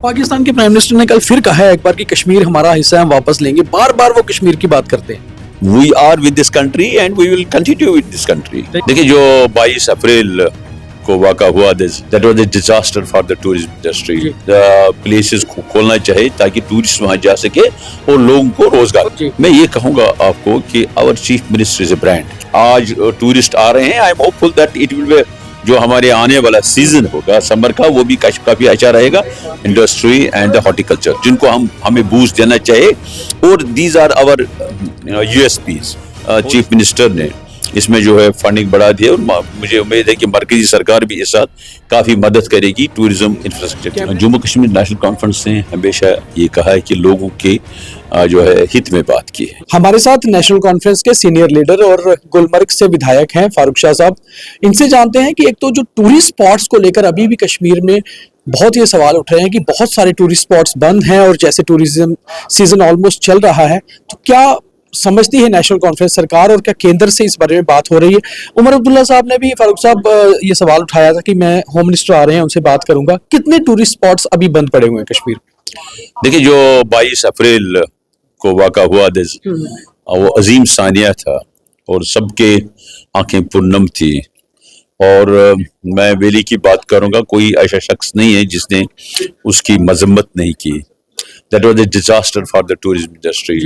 पाकिस्तान के prime minister ने कल फिर कहा है एक बार कि कश्मीर हमारा हिस्सा है, हम वापस लेंगे। बार बार वो कश्मीर की बात करते हैं। We are with this country and we will continue with this country. देखिए जो 22 अप्रैल को वाक़ा हुआ, that was a disaster for the tourism industry. The places को खोलना चाहिए ताकि टूरिस्ट वहाँ जा सके और लोगों को रोजगार। मैं ये कहूँगा आपको कि our chief minister is a brand. आज टूरिस्ट आ रहे हैं, I am hopeful that it will be जो हमारे आने वाला सीजन होगा समर का, वो भी काफी अच्छा रहेगा इंडस्ट्री एंड हॉर्टिकल्चर, जिनको हमें बूस्ट देना चाहिए। और these are our USPs. Chief minister ने इसमें जो है फंडिंग बढ़ा दी है और मुझे उम्मीद है कि मरकजी सरकार भी इस साथ काफी मदद करेगी tourism infrastructure. Jammu Kashmir national conference ने हमेशा ये कहा है कि लोगों के जो है हित में बात की है। हमारे साथ नेशनल कॉन्फ्रेंस के सीनियर लीडर और गुलमर्ग से विधायक हैं फारूक शाह साहब। इनसे जानते हैं कि एक तो जो टूरिस्ट स्पॉट्स को लेकर अभी भी कश्मीर में बहुत ये सवाल उठ रहे हैं कि बहुत सारे टूरिस्ट स्पॉट्स बंद हैं और जैसे टूरिज्म सीजन ऑलमोस्ट चल रहा है, तो क्या समझती है नेशनल कॉन्फ्रेंस सरकार और क्या केंद्र से इस बारे में बात हो रही है? उमर अब्दुल्ला साहब ने भी फारूक साहब ये सवाल उठाया था कि मैं होम मिनिस्टर आ रहे हैं, उनसे बात करूंगा। कितने टूरिस्ट स्पॉट्स अभी बंद पड़े हुए हैं कश्मीर? देखिए जो 22 अप्रैल को वाक़ा हुआ, वो अजीम सानिया था और सबके आंखें पूर्णम थी। और मैं वैली की बात करूंगा, कोई ऐसा शख्स नहीं है जिसने उसकी मजम्मत नहीं की। That was a disaster for the tourism industry.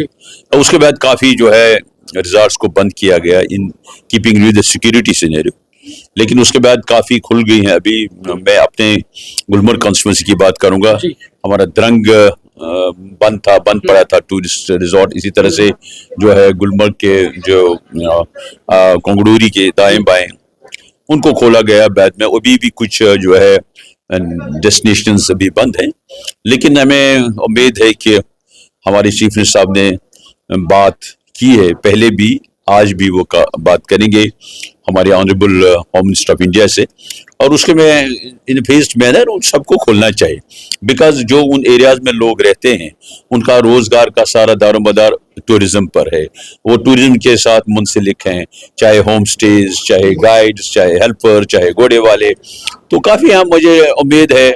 उसके बाद काफी जो है रिजॉर्ट्स को बंद किया गया in keeping with the security scenario, लेकिन उसके बाद काफी खुल गई हैं। अभी मैं अपने गुलमर्ग कॉन्स्टिट्यूंसी की बात करूंगा। हमारा द्रंग बंद पड़ा था टूरिस्ट रिजॉर्ट। इसी तरह से जो है गुलमर्ग के जो कोंगडूरी के दाएं बाएं उनको खोला गया बाद में। अभी भी कुछ जो है डेस्टिनेशंस अभी बंद हैं, लेकिन हमें उम्मीद है कि हमारे चीफ मिनिस्टर साहब ने बात की है पहले भी, आज भी वो बात करेंगे हमारे honourable home minister of India से, और उसके में इन फेस्ड मैनर उन सबको खोलना चाहिए। बिकॉज जो उन एरियाज में लोग रहते हैं उनका रोजगार का सारा दारोमदार टूरिज्म पर है। वो टूरिज्म के साथ मुंसलिक हैं, चाहे होम स्टेज, चाहे गाइड्स, चाहे हेल्पर, चाहे घोड़े वाले। तो काफी यहाँ मुझे उम्मीद है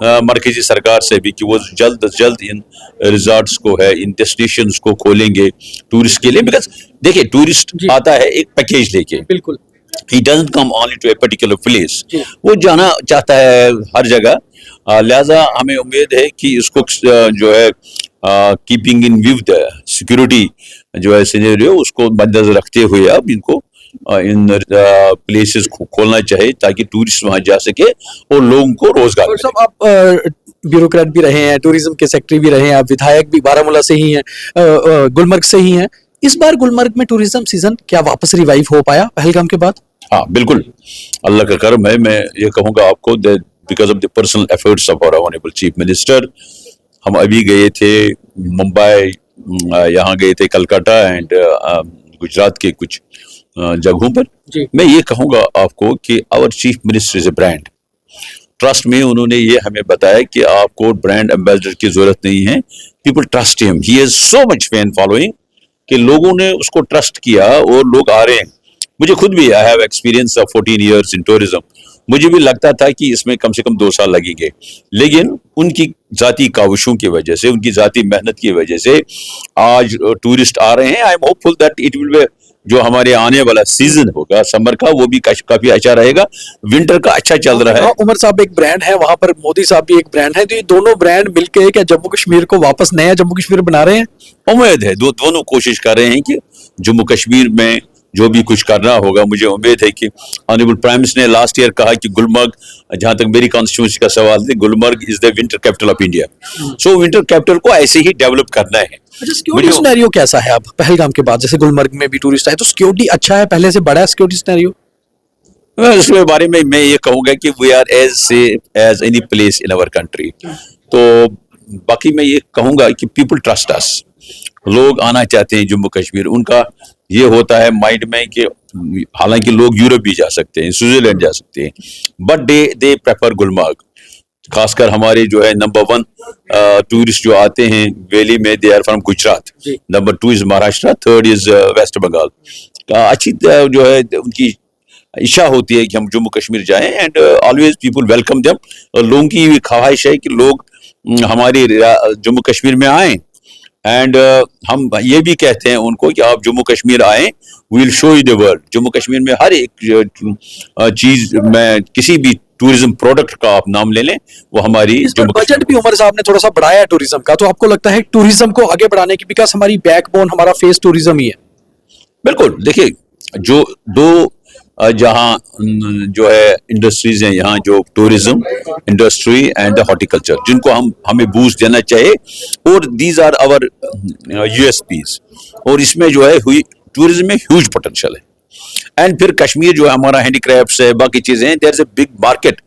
मरकजी सरकार से भी कि वो जल्द अज जल्द इन रिजॉर्ट्स को है, इन डेस्टिनेशंस को खोलेंगे टूरिस्ट के लिए। बिकॉज देखिए टूरिस्ट आता है एक पैकेज लेके, बिल्कुल he doesn't come only to a particular place, वो जाना चाहता है हर जगह। लिहाजा हमें उम्मीद है कि इसको जो है keeping in view the security जो है सिनेरियो, उसको मद्देनजर रखते हुए अब इनको इन प्लेसेस को खोलना चाहिए ताकि टूरिस्ट वहां जा सके और लोगों को रोजगार मिले। सब आप ब्यूरोक्रेट भी रहे हैं, टूरिज्म के सेक्रेटरी भी रहे हैं, आप विधायक भी बारामूला से ही हैं, गुलमर्ग से ही हैं। इस बार गुलमर्ग में टूरिज्म सीजन क्या वापस रिवाइव हो पाया पहलगाम के बाद? हाँ बिल्कुल, अल्लाह का करम है। मैं ये कहूँगा आपको because of the personal efforts of our honourable chief minister. हम अभी गए थे मुंबई, यहाँ गए थे कलकत्ता एंड गुजरात के कुछ जगहों पर। मैं ये कहूँगा आपको कि our chief minister is a brand. Trust में उन्होंने ये हमें बताया कि आपको ब्रांड एम्बेसडर की जरूरत नहीं है। People trust him, he has so much fan following कि लोगों ने उसको ट्रस्ट किया और लोग आ रहे हैं। मुझे खुद भी I have experience of 14 years in tourism. मुझे भी लगता था कि इसमें कम से कम 2 साल लगेंगे, लेकिन उनकी जाती काविशों की वजह से, उनकी जाती मेहनत की वजह से आज टूरिस्ट आ रहे हैं। I am hopeful that it will be जो हमारे आने वाला सीजन होगा समर का, वो भी काफी अच्छा रहेगा। विंटर का अच्छा चल रहा है। उमर साहब एक ब्रांड है, वहां पर मोदी साहब भी एक ब्रांड है, तो ये दोनों ब्रांड मिलकर क्या जम्मू कश्मीर को वापस नया जम्मू कश्मीर बना रहे हैं? उम्मीद है दोनों कोशिश कर रहे हैं कि जम्मू कश्मीर में जो भी कुछ करना होगा। मुझे उम्मीद है कि ऑनरेबल प्राइम मिनिस्टर ने लास्ट ईयर कहा कि गुलमर्ग, जहां तक मेरी कॉन्स्टिट्यूंसी का सवाल है, Gulmarg is the winter capital of India. So winter capital को ऐसे ही डेवलप करना है। सिक्योरिटी सिनेरियो कैसा है अब पहलगाम के बाद? जैसे गुलमर्ग में भी टूरिस्ट आए तो सिक्योरिटी अच्छा है, पहले से बड़ा है सिक्योरिटी सिनेरियो? इसके बारे में मैं ये कहूँगा कि we are as safe as any place in our country. तो बाकी मैं ये कहूँगा कि पीपल ट्रस्ट अस। लोग आना चाहते हैं जम्मू कश्मीर। उनका ये होता है माइंड में कि हालांकि लोग यूरोप भी जा सकते हैं, स्विट्जरलैंड जा सकते हैं, बट दे प्रेफर गुलमर्ग। खासकर हमारे जो है नंबर 1 टूरिस्ट जो आते हैं वैली में, they are from Gujarat, number 2 is Maharashtra, 3rd is West Bengal. अच्छी जो है उनकी इच्छा होती है कि हम जम्मू कश्मीर जाएं and always people welcome them. लोगों की ख्वाहिश है कि लोग हमारी जम्मू कश्मीर में आए एंड हम ये भी कहते हैं उनको कि आप जम्मू कश्मीर आए, we'll show you the world. Jammu Kashmir में हर एक चीज में किसी भी टूरिज्म प्रोडक्ट का आप नाम ले लें वो हमारी जम्मू बजट भी उमर साहब ने थोड़ा सा बढ़ाया है टूरिज्म का, तो आपको लगता है टूरिज्म को आगे बढ़ाने की, बिकॉज हमारी बैकबोन हमारा फेस टूरिज्म ही है। बिल्कुल, देखिए जो दो जहाँ जो है इंडस्ट्रीज हैं यहाँ, जो टूरिज्म इंडस्ट्री एंड हॉर्टिकल्चर, जिनको हमें बूस्ट देना चाहिए, और दीज आर आवर यूएसपीज, और इसमें जो है टूरिज्म में ह्यूज पोटेंशियल है। एंड फिर कश्मीर जो है हमारा हैंडीक्राफ्ट्स है, बाकी चीजें हैं, there is a big market.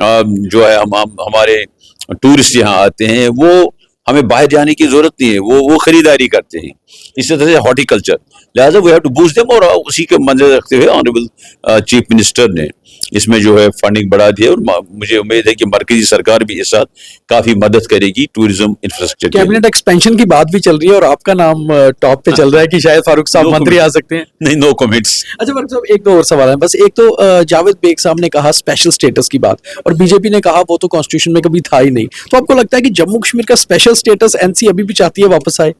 जो है हमारे टूरिस्ट यहाँ आते हैं, वो हमें बाहर जाने की जरूरत नहीं है, वो खरीदारी करते हैं। इसी तरह से हॉर्टिकल्चर, लिहाजा we have to boost them, और उसी के मंजर रखते हुए ऑनरेबल चीफ मिनिस्टर ने इसमें जो है फंडिंग बढ़ा दी है, और मुझे उम्मीद है कि मरकजी सरकार भी इस साथ काफी मदद करेगी टूरिज्म इंफ्रास्ट्रक्चर। कैबिनेट एक्सपेंशन की बात भी चल रही है और आपका नाम टॉप पे चल रहा है कि शायद फारूक साहब मंत्री आ सकते हैं। नहीं, नो कमेंट्स। अच्छा फारूक साहब, एक दो और सवाल है बस। एक तो जावेद बेग साहब ने कहा स्पेशल स्टेटस की बात, और बीजेपी ने कहा वो तो कॉन्स्टिट्यूशन में कभी था ही नहीं, तो आपको लगता है कि जम्मू कश्मीर का स्पेशल स्टेटस एनसी अभी भी चाहती है वापस आए?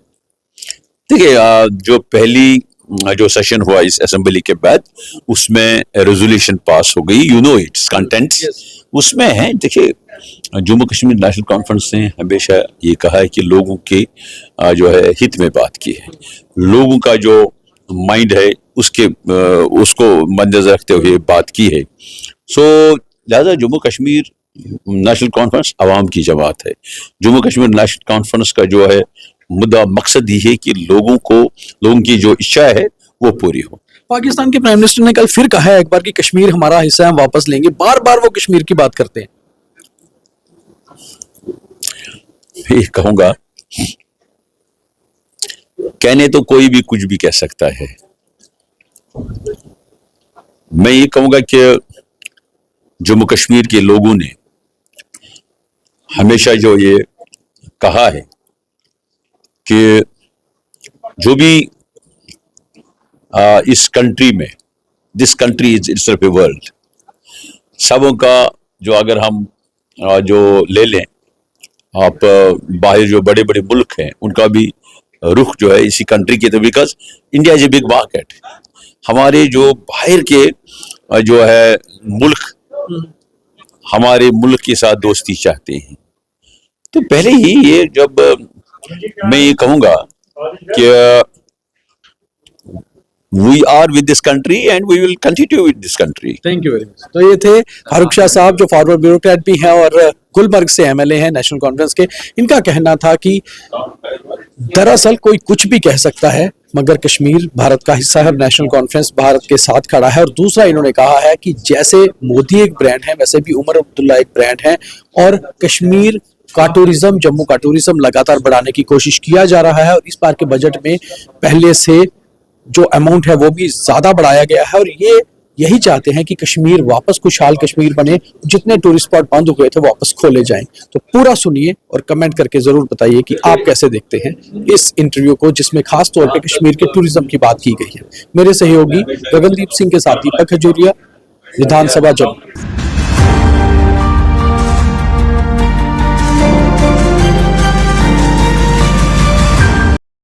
देखिए, जो पहली जो सेशन हुआ इस असेंबली के बाद, उसमें रेजोल्यूशन पास हो गई, यू नो इट्स कंटेंट्स उसमें है। देखिए, जम्मू कश्मीर नेशनल कॉन्फ्रेंस ने हमेशा ये कहा है कि लोगों के जो है हित में बात की है, लोगों का जो माइंड है उसको मद्देनजर रखते हुए बात की है। सो लिहाजा जम्मू कश्मीर नेशनल कॉन्फ्रेंस अवाम की जमात है। जम्मू कश्मीर नेशनल कॉन्फ्रेंस का जो है मुद्दा, मकसद ये है कि लोगों की जो इच्छा है वो पूरी हो। पाकिस्तान के प्राइम मिनिस्टर ने कल फिर कहा है एक बार कि कश्मीर हमारा हिस्सा है, हम वापस लेंगे। बार बार वो कश्मीर की बात करते हैं। ये कहूंगा, कहने तो कोई भी कुछ भी कह सकता है। मैं ये कहूंगा कि जम्मू कश्मीर के लोगों ने हमेशा जो ये कहा है कि जो भी इस कंट्री में, this country is itself a world, सबों का जो अगर हम जो ले लें, आप बाहर जो बड़े बड़े मुल्क हैं उनका भी रुख जो है इसी कंट्री की, तो because India is a big market. हमारे जो बाहर के जो है मुल्क हमारे मुल्क के साथ दोस्ती चाहते हैं, तो पहले ही ये जब मैं ये कहूंगा कि we are with this country and we will continue with this country. Thank you very much. तो ये थे फारूक शाह साहब, जो फॉरवर्ड ब्यूरोक्रेट भी हैं और गुलमर्ग से एमएलए हैं नेशनल कॉन्फ्रेंस के। इनका कहना था कि दरअसल कोई कुछ भी कह सकता है, मगर कश्मीर भारत का हिस्सा है, नेशनल कॉन्फ्रेंस भारत के साथ खड़ा है। और दूसरा इन्होंने कहा है कि जैसे मोदी एक ब्रांड है, वैसे भी उमर अब्दुल्ला एक ब्रांड है, और कश्मीर का टूरिज्म, जम्मू का टूरिज्म लगातार बढ़ाने की कोशिश किया जा रहा है। और इस बार के बजट में पहले से जो अमाउंट है वो भी ज्यादा बढ़ाया गया है, और यही चाहते हैं कि कश्मीर वापस खुशहाल कश्मीर बने, जितने टूरिस्ट स्पॉट बंद हो गए थे वापस खोले जाएं। तो पूरा सुनिए और कमेंट करके जरूर बताइए कि आप कैसे देखते हैं इस इंटरव्यू को, जिसमें खास तौर पे कश्मीर के टूरिज्म की बात की गई है। मेरे सहयोगी गगनदीप सिंह के साथ दीपक खजूरिया, विधानसभा जम्मू।